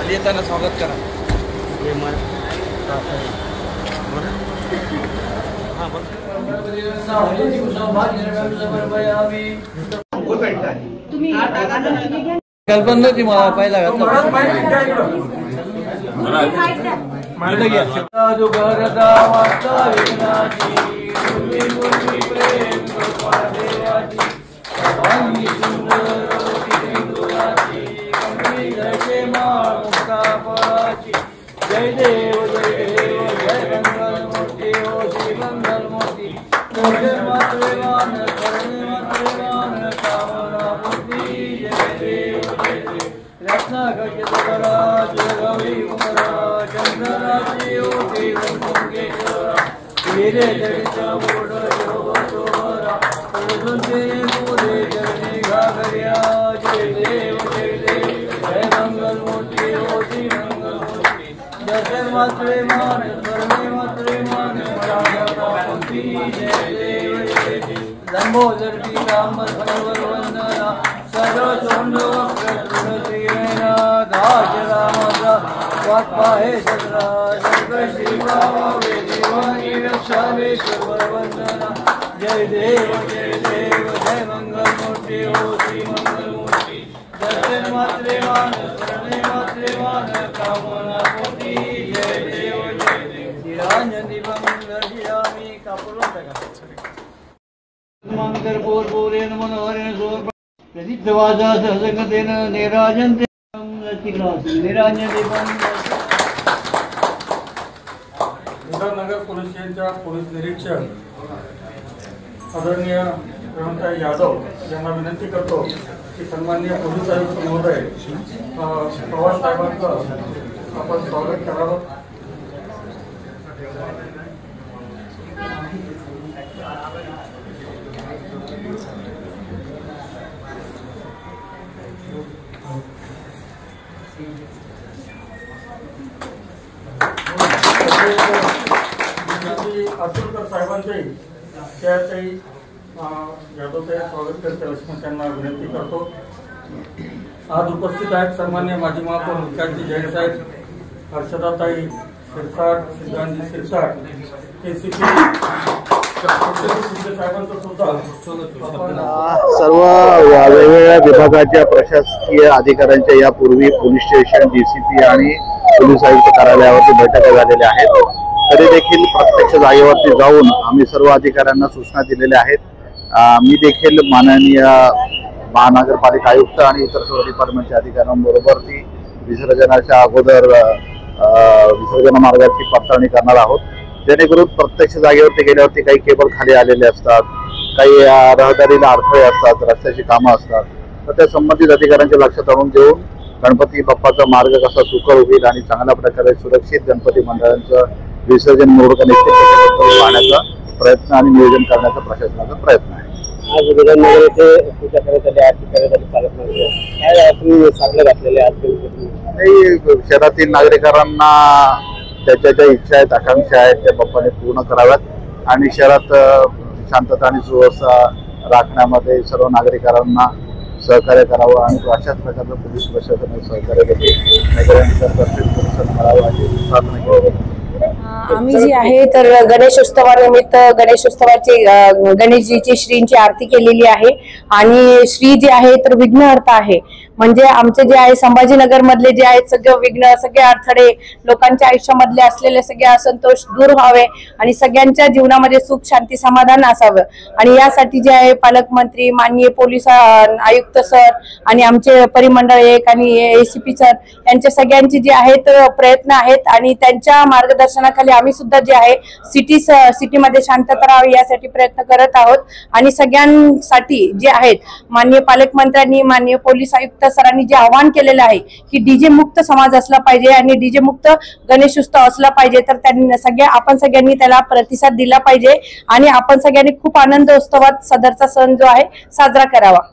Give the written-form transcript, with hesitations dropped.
येताना स्वागत करा। कल्पना ती मला पहिला जय देव जय मंगल मूर्ति ओ श्री मंगल मूर्ति जय मातृवान शरण कामना मूर्ति जय देव रत्नाकर गौरी उमरा चंद्रराजी ओ देवरा वीरे जडित बोध जोरा सुनते बोधे जरनी घाघरिया जय देव जय मंगल मूर्ति ओ श्री मंगल मूर्ति जय मातृ मान स्वर्णे मातृ मान जय देव लंबोदर पीतांबर फलवर वंदना सर्व चोंड वक्रतुंडना दास रामाचा वात्पाहे सत्रा सर्व शिवा देवानी रक्षावे सर्व वंदना जय देव जय मंगल मूर्ति ओ श्री मंगल मूर्ति जय मातृ मान स्वर्णे मातृ मान कामना मूर्ति जय देव निरांजन दीपं दर्शयामि कापुरं मंगल पूरेण मनोहरेण सोम प्रदीप्तवाजा सहसंगतेन निराजन्ते निरांजन दीपं नगर पोलीस स्टेशनच्या पोलीस निरीक्षक आदरणीय रमणताई यादव यांना विनंती करतो की सन्माननीय पोलीस आयुक्त महोदय पवार साहेबांचं आपण स्वागत करावं। आसुरकर साहेबांचे त्याही यादवचे स्वागत करते अशी मी त्यांना विनंती करतो। आज उपस्थित आहेत सन्मान्य माजी महापौर मुख्याजी जैन साहेब, हर्षदाताई शिरसाट, सिद्धांजी शिरसाट, एसीपी साहेबांचं सुद्धा सर्व वेगवेगळ्या विभागाच्या प्रशासकीय अधिकाऱ्यांच्या यापूर्वी पोलीस स्टेशन, डीसीपी आणि पोलीस आयुक्त कार्यालयावरती बैठका झालेल्या आहेत। तरी देखील प्रत्यक्ष जागेवरती जाऊन आम्ही सर्व अधिकाऱ्यांना सूचना दिलेल्या आहेत। मी देखील माननीय महानगरपालिका आयुक्त आणि इतर सर्व डिपार्टमेंटच्या अधिकाऱ्यांबरोबर ती विसर्जनाच्या अगोदर विसर्जन मार्गाची पडताळणी करणार आहोत, जेणेकरून प्रत्यक्ष जागेवरती गेल्यावरती काही केबल खाली आलेले असतात, काही रहदारीला अडथळे असतात, रस्त्याची कामं असतात, तर त्या संबंधित अधिकाऱ्यांच्या लक्षात आणून देऊन गणपती बाप्पाचा मार्ग कसा सुकर होईल आणि चांगल्या प्रकारे सुरक्षित गणपती मंडळांचं विसर्जन मिरवणूक निश्चित पाहण्याचा प्रयत्न आणि नियोजन करण्याचा प्रशासनाचा प्रयत्न आहे। आज विधाननगर येथे पूजा करण्यात आली, आरती करण्यात आली, पालकमंत्री काय आपण साकडे घातलेले आज शहरातील नागरिकांना त्याच्या ज्या इच्छा आहेत, आकांक्षा आहेत त्या बाप्पाने पूर्ण कराव्यात आणि शहरात शांतता आणि सुव्यवस्था राखण्यामध्ये सर्व नागरिकांना सहकार्य करावं आणि अशाच प्रकारचं पोलीस प्रशासनाने सहकार्य करावं। आम्ही जी आहे तर गणेशोत्सवानिमित्त गणेशोत्सवाची गणेशजीची श्रींची आरती केलेली आहे आणि श्री जे आहे तर विघ्नहर्ता आहे। म्हणजे आमचे जे आहे संभाजीनगर मधले जे आहेत सगळे विघ्न, सगळे अडथळे, लोकांच्या आयुष्यामधले असलेले सगळे असंतोष दूर व्हावे आणि सगळ्यांच्या जीवनामध्ये सुख शांती समाधान असावं आणि यासाठी जे आहे पालकमंत्री, माननीय पोलीस आयुक्त सर आणि आमचे परिमंडळ एक आणि एसीपी सर यांचे सगळ्यांची जे आहेत प्रयत्न आहेत आणि त्यांच्या मार्गदर्शनाखाली आम्ही सुद्धा जे आहे सिटीमध्ये शांतता राहावी यासाठी प्रयत्न करत आहोत आणि सगळ्यांसाठी जे आहेत माननीय पालकमंत्र्यांनी, माननीय पोलीस आयुक्त सरांनी जे आवाहन केलेलं आहे की डीजे मुक्त समाज असला पाहिजे आणि डीजे मुक्त गणेशोत्सव असला पाहिजे, तर त्यांनी आपण सगळ्यांनी त्याला प्रतिसाद दिला पाहिजे आणि आपण सगळ्यांनी खूप आनंद उत्सवात सदरचा सण जो आहे साजरा करावा।